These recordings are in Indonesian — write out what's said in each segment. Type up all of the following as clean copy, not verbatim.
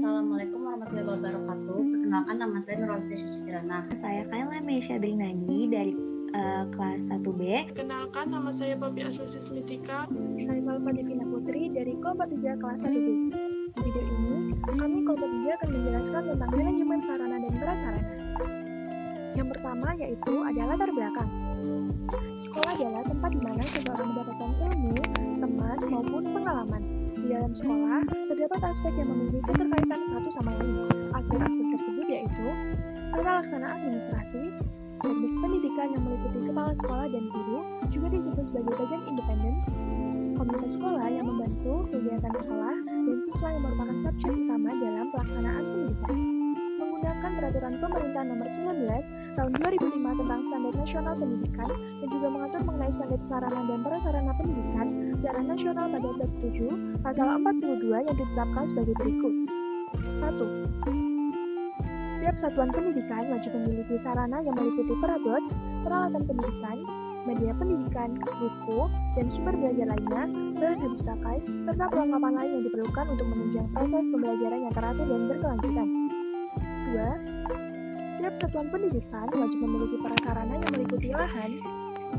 Assalamualaikum warahmatullahi wabarakatuh. Perkenalkan, nama saya Nurul Kirana. Saya Kaila Meisha Brinandi dari kelas 1B. Perkenalkan, nama saya Poppy Astuti Smithika. Saya Salva Divina Putri dari kelompok 3 kelas 1B. Di video ini, kami kelompok 3 akan menjelaskan tentang manajemen sarana dan prasarana. Yang pertama yaitu adalah latar belakang. Sekolah adalah tempat di mana seseorang mendapatkan ilmu, teman, maupun pengalaman. Di dalam sekolah, terdapat aspek yang memiliki keterkaitan satu sama lain. Aspek-aspek tersebut yaitu tata laksana administrasi, teknik pendidikan yang meliputi kepala sekolah dan guru, juga disebut sebagai bagian independen, komunitas sekolah yang membantu kegiatan sekolah, dan siswa yang merupakan subjek utama dalam pelaksanaan pendidikan. Menggunakan peraturan pemerintah nomor 19 tahun 2005 tentang standar nasional pendidikan dan juga mengatur mengenai standar sarana dan prasarana pendidikan secara nasional pada bab 7 pasal 42 yang ditetapkan sebagai berikut. 1. Setiap satuan pendidikan wajib memiliki sarana yang meliputi perabot, peralatan pendidikan, media pendidikan, buku, dan sumber belajar lainnya, bahan habis pakai, serta perlengkapan lain yang diperlukan untuk menunjang proses pembelajaran yang teratur dan berkelanjutan. 2. Setiap satuan pendidikan wajib memiliki prasarana yang meliputi lahan,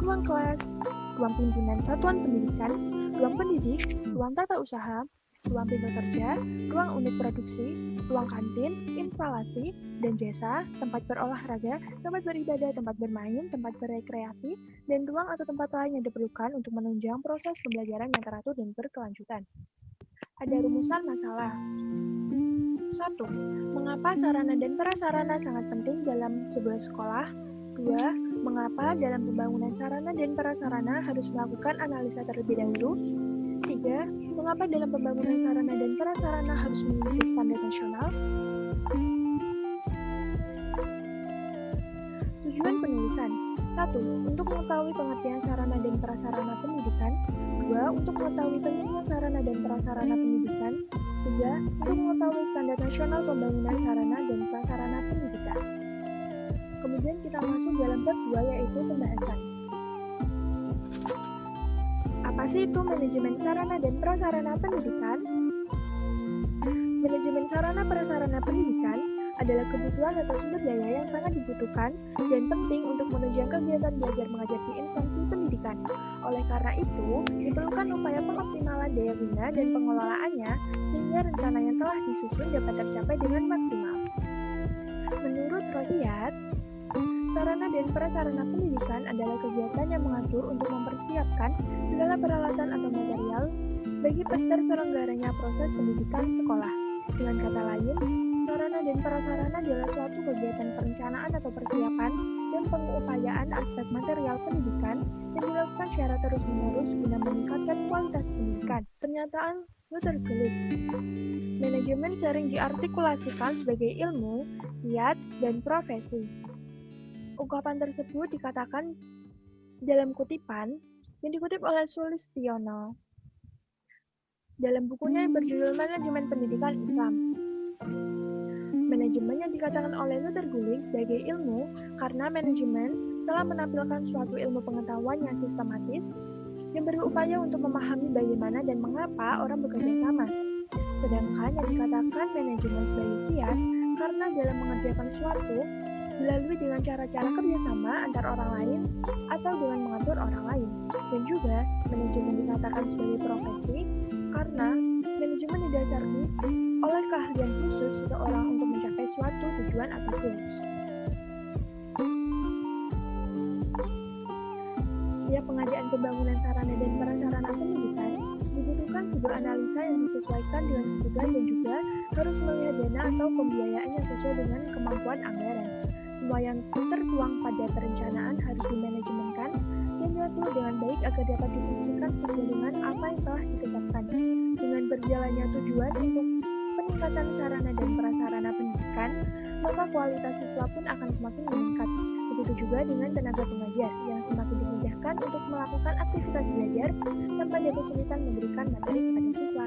ruang kelas, ruang pimpinan satuan pendidikan, ruang pendidik, ruang tata usaha, ruang pintu kerja, ruang unit produksi, ruang kantin, instalasi, dan jasa, tempat berolahraga, tempat beribadah, tempat bermain, tempat berekreasi, dan ruang atau tempat lain yang diperlukan untuk menunjang proses pembelajaran yang teratur dan berkelanjutan. Ada rumusan masalah. 1. Mengapa sarana dan prasarana sangat penting dalam sebuah sekolah? 2. Mengapa dalam pembangunan sarana dan prasarana harus melakukan analisa terlebih dahulu? 3. Mengapa dalam pembangunan sarana dan prasarana harus mengikuti standar nasional? Tujuan penulisan. 1. Untuk mengetahui pengertian sarana dan prasarana pendidikan. 2. Untuk mengetahui pentingnya sarana dan prasarana pendidikan. 3. Untuk mengetahui standar nasional pembangunan sarana dan prasarana pendidikan. Kemudian kita masuk dalam bab 2 yaitu pembahasan. Apa sih itu manajemen sarana dan prasarana pendidikan? Manajemen sarana prasarana pendidikan adalah kebutuhan atau sumber daya yang sangat dibutuhkan dan penting untuk menunjang kegiatan belajar mengajar di instansi pendidikan. Oleh karena itu, diperlukan upaya pengoptimalan daya guna dan pengelolaannya sehingga rencana yang telah disusun dapat tercapai dengan maksimal. Menurut Rohiyat, sarana dan prasarana pendidikan adalah kegiatan yang mengatur untuk mempersiapkan segala peralatan atau material bagi terselenggaranya proses pendidikan sekolah. Dengan kata lain, sarana dan prasarana adalah suatu kegiatan perencanaan atau persiapan dan pengupayaan aspek material pendidikan yang dilakukan secara terus-menerus guna meningkatkan kualitas pendidikan. Pernyataan Luther Gulick. Manajemen sering diartikulasikan sebagai ilmu, kiat, dan profesi. Ungkapan tersebut dikatakan dalam kutipan yang dikutip oleh Sulistiono dalam bukunya yang berjudul Manajemen Pendidikan Islam. Manajemen yang dikatakan oleh Luther Gulick sebagai ilmu karena manajemen telah menampilkan suatu ilmu pengetahuan yang sistematis yang berupaya untuk memahami bagaimana dan mengapa orang bekerja sama. Sedangkan yang dikatakan manajemen sebagai kiat karena dalam mengerjakan suatu dilalui dengan cara-cara kerjasama antar orang lain atau dengan mengatur orang lain. Dan juga manajemen dikatakan sebagai profesi karena manajemen didasari oleh keahlian khusus seseorang untuk mencapai suatu tujuan atau goals. Setiap pengadaan pembangunan sarana dan prasarana pendidikan dibutuhkan sebuah analisa yang disesuaikan dengan kebutuhan dan juga harus melihat dana atau pembiayaan yang sesuai dengan kemampuan anggaran. Semua yang tertuang pada perencanaan harus dimanajemenkan dan diatur dengan baik agar dapat difungsikan sesuai dengan apa yang telah ditetapkan. Dengan berjalannya tujuan untuk peningkatan sarana dan prasarana pendidikan, maka kualitas siswa pun akan semakin meningkat. Begitu juga dengan tenaga pengajar yang semakin dimudahkan untuk melakukan aktivitas belajar tanpa ada kesulitan memberikan materi kepada siswa.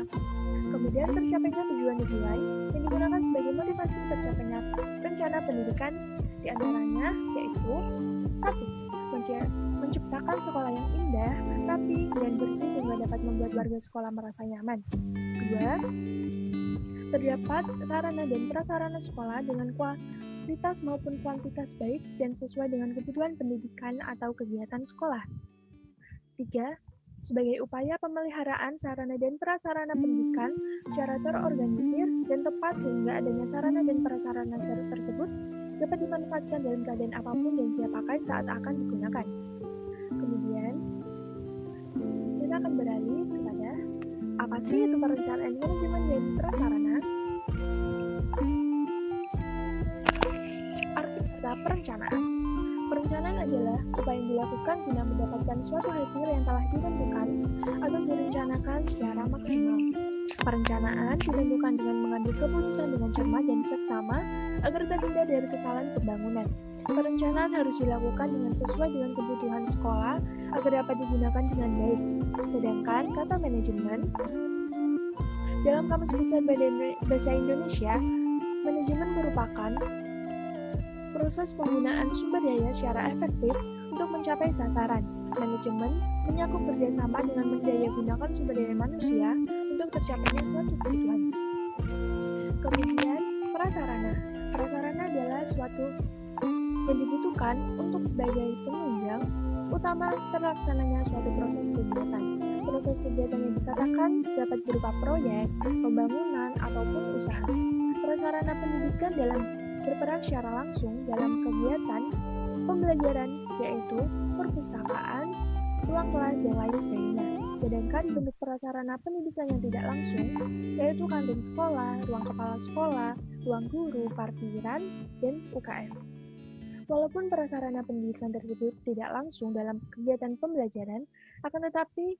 Kemudian tercapainya tujuan nilai yang digunakan sebagai motivasi tercapainya rencana pendidikan diantaranya yaitu 1. Menciptakan sekolah yang indah, rapi, dan bersih sehingga dapat membuat warga sekolah merasa nyaman. 2. terdapat sarana dan prasarana sekolah dengan kualitas maupun kuantitas baik dan sesuai dengan kebutuhan pendidikan atau kegiatan sekolah. 3. Sebagai upaya pemeliharaan sarana dan prasarana pendidikan secara terorganisir dan tepat sehingga adanya sarana dan prasarana tersebut dapat dimanfaatkan dalam keadaan apapun dan siap pakai saat akan digunakan. Kemudian, kita akan beralih kepada apa sih itu perencanaan manajemen dan prasarana? Arti kata perencanaan. Perencanaan adalah upaya yang dilakukan guna mendapatkan suatu hasil yang telah ditentukan atau direncanakan secara maksimal. Perencanaan ditentukan dengan mengambil keputusan dengan cermat dan seksama agar terhindar dari kesalahan pembangunan. Perencanaan harus dilakukan dengan sesuai dengan kebutuhan sekolah agar dapat digunakan dengan baik. Sedangkan kata manajemen dalam Kamus Besar Bahasa Indonesia, manajemen merupakan proses penggunaan sumber daya secara efektif untuk mencapai sasaran. Manajemen menyakup kerjasama dengan mendayagunakan sumber daya manusia untuk tercapainya suatu kebutuhan. Kemudian, prasarana. Prasarana adalah suatu yang dibutuhkan untuk sebagai penunjang utama terlaksananya suatu proses kegiatan. Proses kegiatan yang dikatakan dapat berupa proyek, pembangunan, ataupun usaha. Prasarana pendidikan berperan secara langsung dalam kegiatan pembelajaran, yaitu perpustakaan, ruang kelas, dan lain sebagainya. Sedangkan bentuk prasarana pendidikan yang tidak langsung, yaitu kantin sekolah, ruang kepala sekolah, ruang guru, parkiran, dan UKS. Walaupun prasarana pendidikan tersebut tidak langsung dalam kegiatan pembelajaran, akan tetapi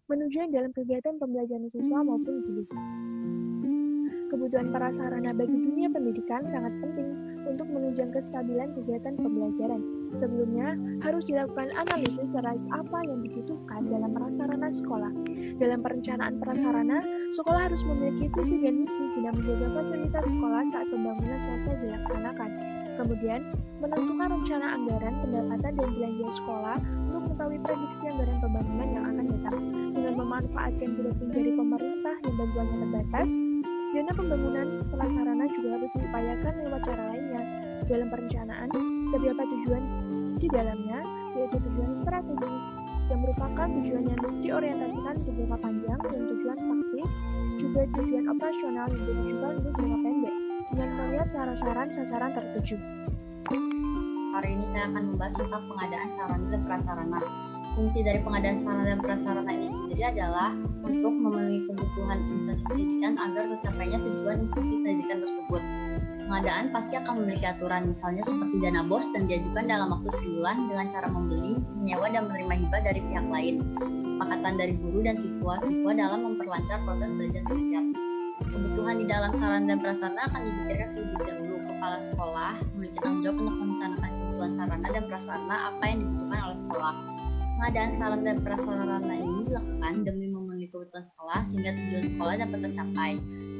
menunjang dalam kegiatan pembelajaran siswa maupun guru. Kebutuhan prasarana bagi dunia pendidikan sangat penting untuk menunjang kestabilan kegiatan pembelajaran. Sebelumnya, harus dilakukan analisis terkait apa yang dibutuhkan dalam prasarana sekolah. Dalam perencanaan prasarana, sekolah harus memiliki visi dan misi guna menjaga fasilitas sekolah saat pembangunan selesai dilaksanakan. Kemudian, menentukan rencana anggaran, pendapatan, dan belanja sekolah untuk mengetahui prediksi anggaran pembangunan yang akan datang. Dengan memanfaatkan blueprint dari pemerintah yang bantuannya terbatas, dana pembangunan prasarana juga harus diupayakan lewat cara lainnya. Dalam perencanaan, terdapat tujuan di dalamnya, yaitu tujuan strategis, yang merupakan tujuan yang diorientasikan untuk jangka panjang, dan tujuan taktis, juga tujuan operasional yang ditujukan untuk jangka pendek, dengan melihat sasaran tertuju. Hari ini saya akan membahas tentang pengadaan sarana dan prasarana. Fungsi dari pengadaan sarana dan prasarana ini sendiri adalah untuk memenuhi kebutuhan instansi pendidikan agar tercapainya tujuan instansi pendidikan tersebut. Pengadaan pasti akan memiliki aturan, misalnya seperti dana BOS dan diajukan dalam waktu 3 bulan dengan cara membeli, menyewa, dan menerima hibah dari pihak lain. Kesepakatan dari guru dan siswa dalam memperlancar proses belajar mengajar. Kebutuhan di dalam sarana dan prasarana akan dipikirkan terlebih dahulu. Kepala sekolah memiliki tanggung jawab untuk merencanakan kebutuhan sarana dan prasarana apa yang dibutuhkan oleh sekolah. Pengadaan sarana dan prasarana ini dilakukan demi memenuhi kebutuhan sekolah sehingga tujuan sekolah dapat tercapai.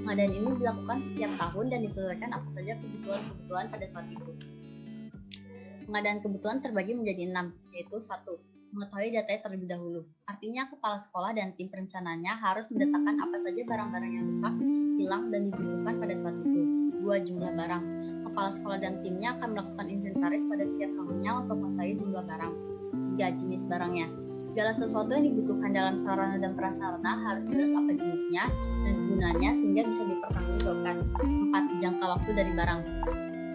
Pengadaan ini dilakukan setiap tahun dan disesuaikan apa saja kebutuhan pada saat itu. Pengadaan kebutuhan terbagi menjadi 6, yaitu 1. Mengetahui datanya terlebih dahulu. Artinya kepala sekolah dan tim perencananya harus mendatakan apa saja barang-barang yang rusak, hilang, dan dibutuhkan pada saat itu. 2. Jumlah barang. Kepala sekolah dan timnya akan melakukan inventaris pada setiap tahunnya untuk mengetahui jumlah barang. 3. Jenis barangnya. Segala sesuatu yang dibutuhkan dalam sarana dan prasarana harus jelas apa jenisnya dan gunanya sehingga bisa dipertanggungjawabkan. 4. Jangka waktu dari barang.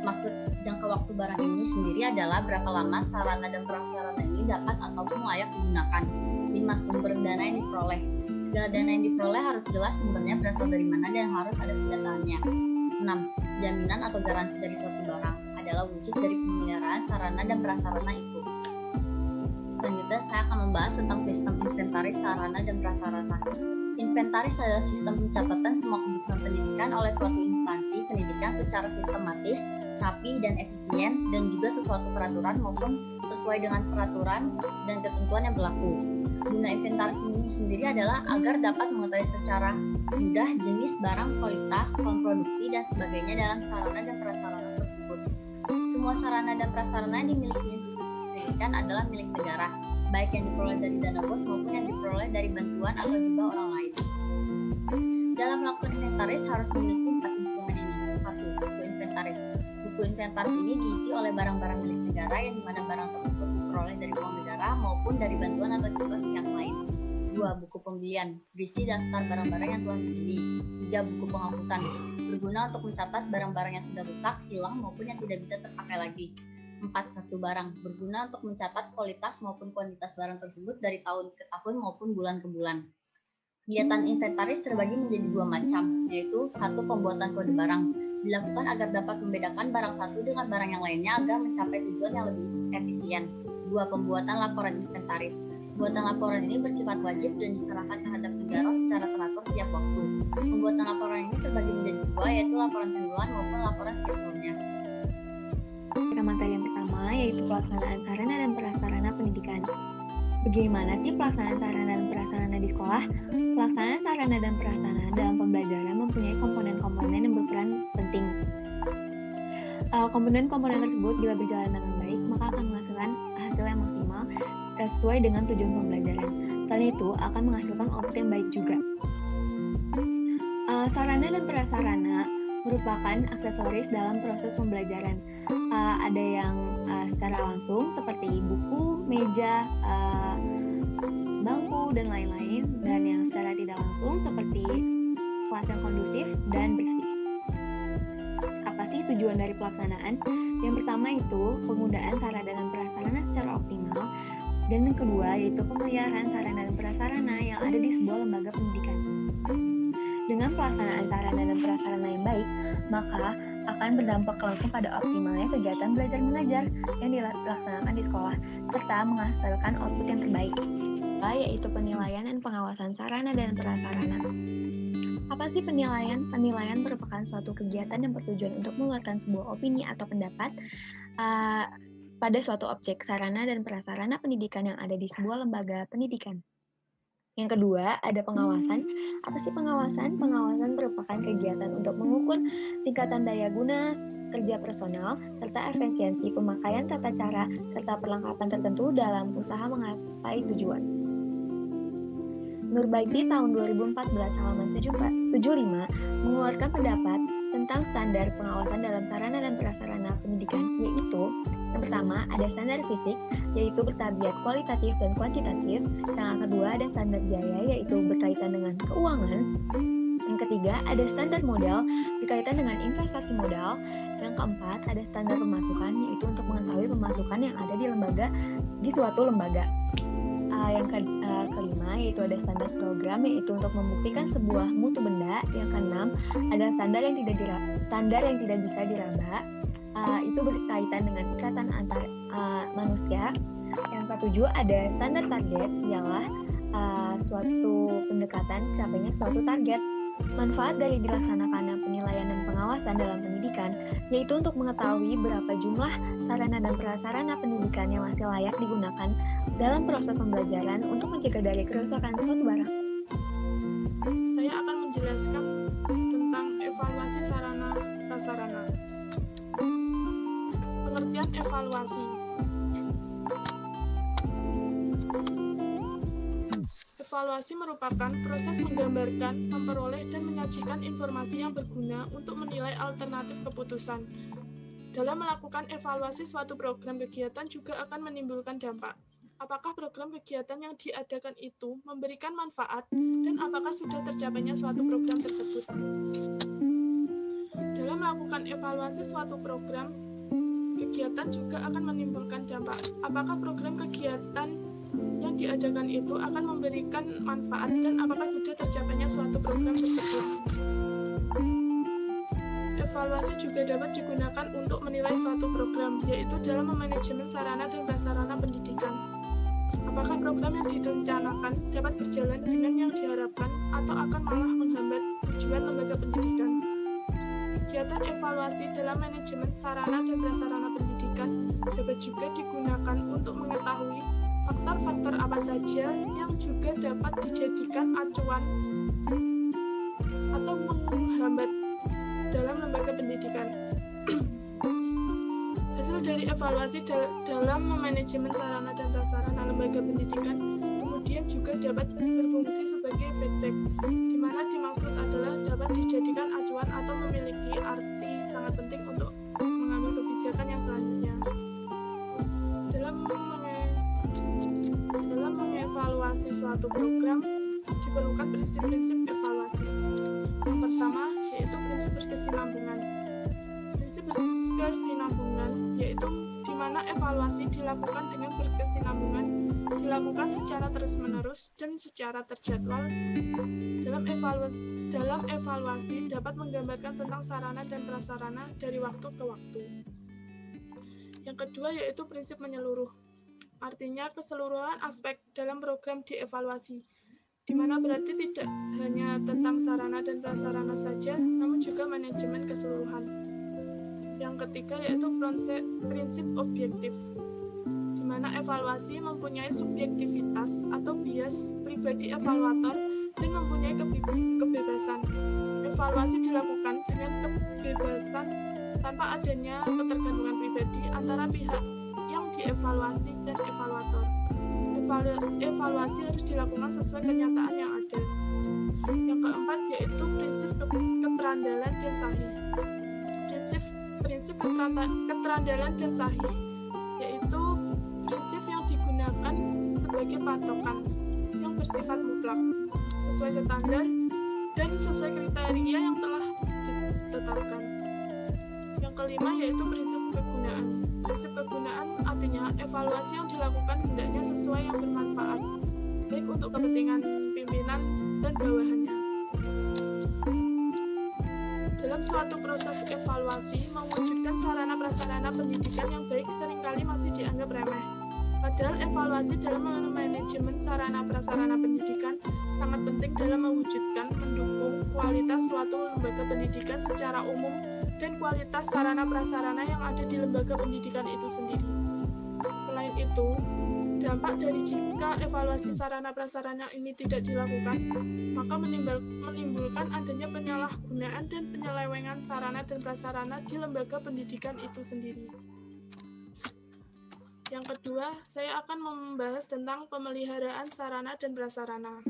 Maksud jangka waktu barang ini sendiri adalah berapa lama sarana dan prasarana ini dapat ataupun layak digunakan. 5. Sumber dana yang diperoleh. Segala dana yang diperoleh harus jelas sumbernya berasal dari mana dan harus ada pendataannya. 6. Jaminan atau garansi dari suatu barang adalah wujud dari pemeliharaan sarana dan prasarana itu. Selanjutnya saya akan membahas tentang sistem inventaris sarana dan prasarana. Inventaris adalah sistem pencatatan semua kebutuhan pendidikan oleh suatu instansi pendidikan secara sistematis, rapi, dan efisien, dan juga sesuatu peraturan maupun sesuai dengan peraturan dan ketentuan yang berlaku. Guna inventaris ini sendiri adalah agar dapat mengetahui secara mudah jenis barang, kualitas, form produksi, dan sebagainya dalam sarana dan prasarana tersebut. Semua sarana dan prasarana yang dimiliki institusi pendidikan adalah milik negara, baik yang diperoleh dari dana BOS maupun yang diperoleh dari bantuan atau hibah orang lain. Dalam melakukan inventaris harus memiliki 4 inventaris ini diisi oleh barang-barang milik negara yang dimana barang tersebut diperoleh dari uang negara maupun dari bantuan atau hibah pihak lain. 2. Buku pembelian, berisi daftar barang-barang yang telah dibeli. 3. Buku penghapusan, berguna untuk mencatat barang-barang yang sudah rusak, hilang maupun yang tidak bisa terpakai lagi. 4. Kartu barang, berguna untuk mencatat kualitas maupun kuantitas barang tersebut dari tahun ke tahun maupun bulan ke bulan. Kegiatan inventaris terbagi menjadi 2 macam, yaitu 1. Pembuatan kode barang, dilakukan agar dapat membedakan barang satu dengan barang yang lainnya agar mencapai tujuan yang lebih efisien. 2. Pembuatan laporan inventaris. Pembuatan laporan ini bersifat wajib dan diserahkan terhadap negara secara teratur tiap waktu. Pembuatan laporan ini terbagi menjadi 2, yaitu laporan triwulan maupun laporan setiap tahunnya. Materi yang pertama yaitu pelaksanaan sarana dan prasarana pendidikan. Bagaimana sih pelaksanaan sarana dan prasarana di sekolah? Pelaksanaan sarana dan prasarana dalam pembelajaran mempunyai komponen-komponen yang berperan penting. Komponen-komponen tersebut bila berjalan dengan baik, maka akan menghasilkan hasil yang maksimal sesuai dengan tujuan pembelajaran. Selain itu, akan menghasilkan output yang baik juga. Sarana dan prasarana merupakan aksesoris dalam proses pembelajaran. Ada yang secara langsung seperti buku, meja, bangku, dan lain-lain, dan yang secara tidak langsung seperti kelas yang kondusif dan bersih. Apa sih tujuan dari pelaksanaan? Yang pertama itu penggunaan sarana dan prasarana secara optimal, dan yang kedua yaitu pemeliharaan sarana dan prasarana yang ada di sebuah lembaga pendidikan. Dengan pelaksanaan sarana dan prasarana yang baik, maka akan berdampak langsung pada optimalnya kegiatan belajar mengajar yang dilaksanakan di sekolah, serta menghasilkan output yang terbaik, yaitu penilaian dan pengawasan sarana dan prasarana. Apa sih penilaian? Penilaian merupakan suatu kegiatan yang bertujuan untuk mengeluarkan sebuah opini atau pendapat pada suatu objek sarana dan prasarana pendidikan yang ada di sebuah lembaga pendidikan. Yang kedua, ada pengawasan. Apa sih pengawasan? Pengawasan merupakan kegiatan untuk mengukur tingkatan daya guna kerja personal, serta efisiensi pemakaian tata cara, serta perlengkapan tertentu dalam usaha menggapai tujuan. Nurbaiti tahun 2014 halaman 75 mengeluarkan pendapat tentang standar pengawasan dalam sarana dan prasarana pendidikan, yaitu yang pertama ada standar fisik, yaitu bertabiat kualitatif dan kuantitatif. Yang kedua ada standar biaya, yaitu berkaitan dengan keuangan. Yang ketiga ada standar modal, berkaitan dengan investasi modal. Yang keempat ada standar pemasukan, yaitu untuk mengetahui pemasukan yang ada di suatu lembaga. Yang kelima yaitu ada standar program, yaitu untuk membuktikan sebuah mutu benda. Yang keenam ada standar yang tidak bisa diraba, itu berkaitan dengan ikatan antar manusia. Yang ketujuh ada standar target, ialah suatu pendekatan capainya suatu target. Manfaat dari dilaksanakannya penilaian dan pengawasan dalam pendidikan yaitu untuk mengetahui berapa jumlah sarana dan prasarana pendidikan yang masih layak digunakan dalam proses pembelajaran untuk mencegah dari kerusakan suatu barang. Saya akan menjelaskan tentang evaluasi sarana prasarana. Pengertian evaluasi. Evaluasi merupakan proses menggambarkan, memperoleh, dan menyajikan informasi yang berguna untuk menilai alternatif keputusan. Dalam melakukan evaluasi suatu program kegiatan juga akan menimbulkan dampak. Apakah program kegiatan yang diadakan itu memberikan manfaat, dan apakah sudah tercapainya suatu program tersebut. Dalam melakukan evaluasi suatu program kegiatan juga akan menimbulkan dampak. Apakah program kegiatan yang diadakan itu akan memberikan manfaat dan apakah sudah tercapainya suatu program tersebut. Evaluasi juga dapat digunakan untuk menilai suatu program, yaitu dalam memanajemen sarana dan prasarana pendidikan. Apakah program yang direncanakan dapat berjalan dengan yang diharapkan atau akan malah menghambat tujuan lembaga pendidikan. Kegiatan evaluasi dalam manajemen sarana dan prasarana pendidikan dapat juga digunakan untuk mengetahui faktor-faktor apa saja yang juga dapat dijadikan acuan atau menghambat dalam lembaga pendidikan. Hasil dari evaluasi dalam manajemen sarana dan prasarana lembaga pendidikan kemudian juga dapat berfungsi sebagai feedback, di mana dimaksud adalah dapat dijadikan acuan atau memiliki arti sangat penting untuk mengambil kebijakan. kebijakan yang selanjutnya. Dalam mengevaluasi suatu program, diperlukan prinsip-prinsip evaluasi. Yang pertama, yaitu prinsip berkesinambungan. Prinsip berkesinambungan yaitu di mana evaluasi dilakukan dengan berkesinambungan, dilakukan secara terus-menerus dan secara terjadwal. Dalam evaluasi dapat menggambarkan tentang sarana dan prasarana dari waktu ke waktu. Yang kedua yaitu prinsip menyeluruh. Artinya keseluruhan aspek dalam program dievaluasi, di mana berarti tidak hanya tentang sarana dan prasarana saja, namun juga manajemen keseluruhan. Yang ketiga yaitu prinsip objektif, di mana evaluasi mempunyai subjektivitas atau bias pribadi evaluator dan mempunyai kebebasan. Evaluasi dilakukan dengan kebebasan tanpa adanya ketergantungan pribadi antara pihak yang dievaluasi dan evaluator. Evaluasi harus dilakukan sesuai kenyataan yang ada. Yang keempat yaitu prinsip keterandalan dan sahih. Prinsip keterandalan dan sahih yaitu prinsip yang digunakan sebagai patokan yang bersifat mutlak, sesuai standar dan sesuai kriteria yang telah ditetapkan. Yang kelima yaitu prinsip kegunaan. Prinsip kegunaan artinya evaluasi yang dilakukan hendaknya sesuai yang bermanfaat, baik untuk kepentingan pimpinan dan bawahannya. Dalam suatu proses evaluasi, mewujudkan sarana prasarana pendidikan yang baik seringkali masih dianggap remeh. Padahal evaluasi dalam manajemen sarana prasarana pendidikan sangat penting dalam mendukung kualitas suatu lembaga pendidikan secara umum dan kualitas sarana prasarana yang ada di lembaga pendidikan itu sendiri. Selain itu, dampak dari jika evaluasi sarana prasarana ini tidak dilakukan, maka menimbulkan adanya penyalahgunaan dan penyelewengan sarana dan prasarana di lembaga pendidikan itu sendiri. Yang kedua, saya akan membahas tentang pemeliharaan sarana dan prasarana.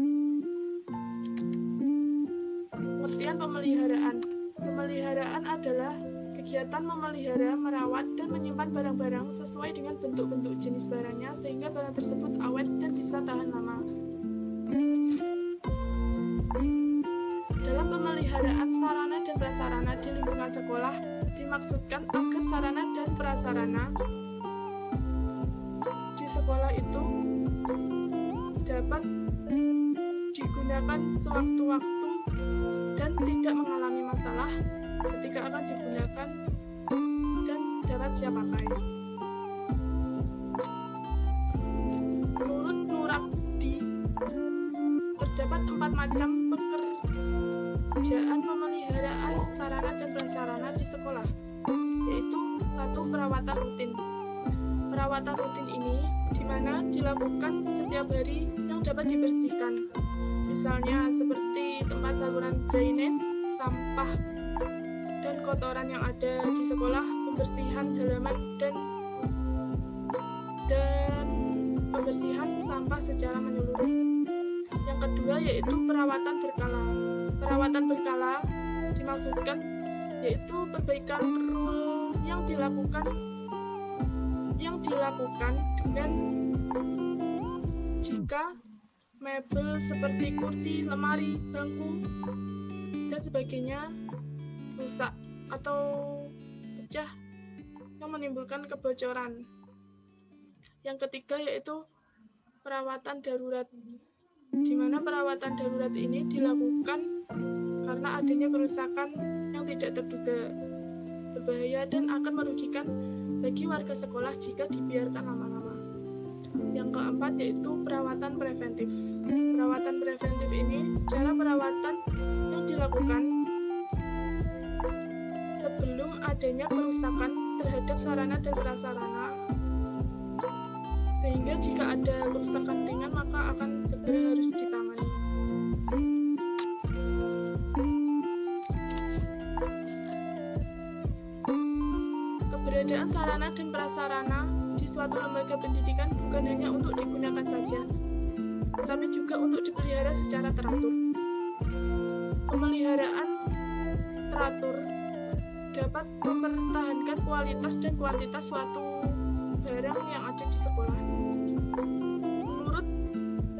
Pengertian pemeliharaan. Pemeliharaan adalah kegiatan memelihara, merawat, dan menyimpan barang-barang sesuai dengan bentuk-bentuk jenis barangnya sehingga barang tersebut awet dan bisa tahan lama. Dalam pemeliharaan sarana dan prasarana di lingkungan sekolah, dimaksudkan agar sarana dan prasarana di sekolah itu dapat digunakan sewaktu-waktu dan tidak mengalami masalah ketika akan digunakan dan dapat siap pakai. Menurut Nurabdi, terdapat 4 macam pekerjaan pemeliharaan sarana dan prasarana di sekolah, yaitu 1. Perawatan rutin. Perawatan rutin ini di mana dilakukan setiap hari yang dapat dibersihkan. Misalnya seperti tempat saluran drainase, sampah, dan kotoran yang ada di sekolah, pembersihan halaman, dan pembersihan sampah secara menyeluruh. Yang kedua yaitu perawatan berkala. Perawatan berkala dimaksudkan yaitu perbaikan rule yang dilakukan dengan jika mebel seperti kursi, lemari, bangku, dan sebagainya rusak atau pecah yang menimbulkan kebocoran. Yang ketiga yaitu perawatan darurat, di mana perawatan darurat ini dilakukan karena adanya kerusakan yang tidak terduga, berbahaya dan akan merugikan bagi warga sekolah jika dibiarkan lama-lama. Yang keempat yaitu perawatan preventif. Perawatan preventif ini cara perawatan yang dilakukan sebelum adanya kerusakan terhadap sarana dan prasarana, sehingga jika ada kerusakan ringan maka akan segera harus ditangani. Keberadaan sarana dan prasarana di suatu lembaga pendidikan bukan hanya untuk digunakan saja, tetapi juga untuk dipelihara secara teratur. Pemeliharaan teratur dapat mempertahankan kualitas dan kuantitas suatu barang yang ada di sekolah. Menurut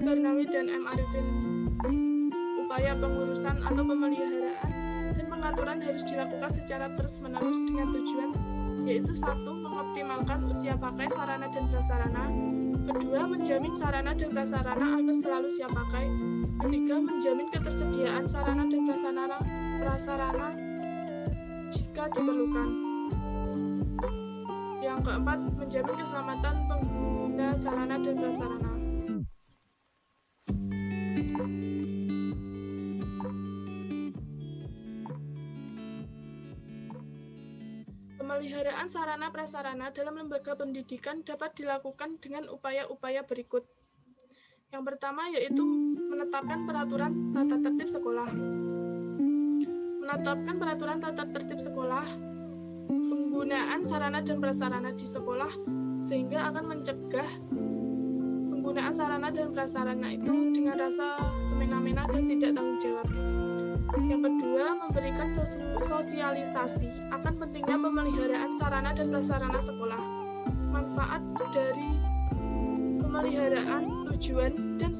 Barnawi dan M. Arifin, upaya pengurusan atau pemeliharaan dan pengaturan harus dilakukan secara terus-menerus dengan tujuan yaitu 1. Mengoptimalkan usia pakai sarana dan prasarana, 2. Menjamin sarana dan prasarana agar selalu siap pakai, 3. Menjamin ketersediaan sarana dan prasarana jika diperlukan. Yang keempat, menjamin keselamatan pengguna sarana dan prasarana. Pemeliharaan sarana prasarana dalam lembaga pendidikan dapat dilakukan dengan upaya-upaya berikut. Yang pertama yaitu menetapkan peraturan tata tertib sekolah. Menetapkan peraturan tata tertib sekolah, penggunaan sarana dan prasarana di sekolah sehingga akan mencegah penggunaan sarana dan prasarana itu dengan rasa semena-mena dan tidak tanggung jawab. Yang kedua, memberikan sosialisasi akan pentingnya pemeliharaan sarana dan prasarana sekolah, manfaat dari pemeliharaan, tujuan, dan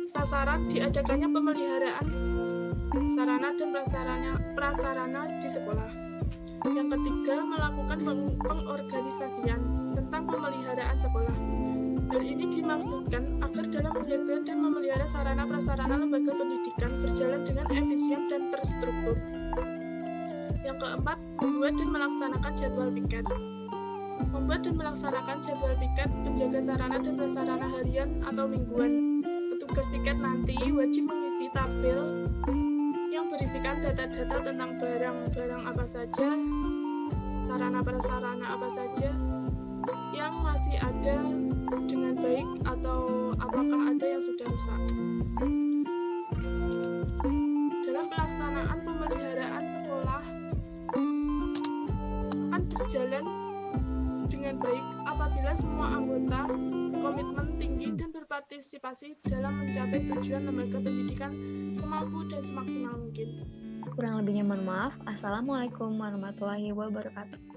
sasaran diadakannya pemeliharaan sarana dan prasarana di sekolah. Yang ketiga, melakukan pengorganisasian tentang pemeliharaan sekolah. Hal ini dimaksudkan agar dalam menjaga dan memelihara sarana prasarana lembaga pendidikan berjalan dengan efisien dan terstruktur. Yang keempat, membuat dan melaksanakan jadwal piket. Membuat dan melaksanakan jadwal piket penjaga sarana dan prasarana harian atau mingguan. Petugas piket nanti wajib mengisi tabel yang berisikan data-data tentang barang-barang apa saja, sarana prasarana apa saja yang masih ada dengan baik atau apakah ada yang sudah rusak. Dalam pelaksanaan pemeliharaan sekolah akan berjalan dengan baik apabila semua anggota komitmen tinggi dan berpartisipasi dalam mencapai tujuan lembaga pendidikan semampu dan semaksimal mungkin. Kurang lebihnya mohon maaf. Assalamualaikum warahmatullahi wabarakatuh.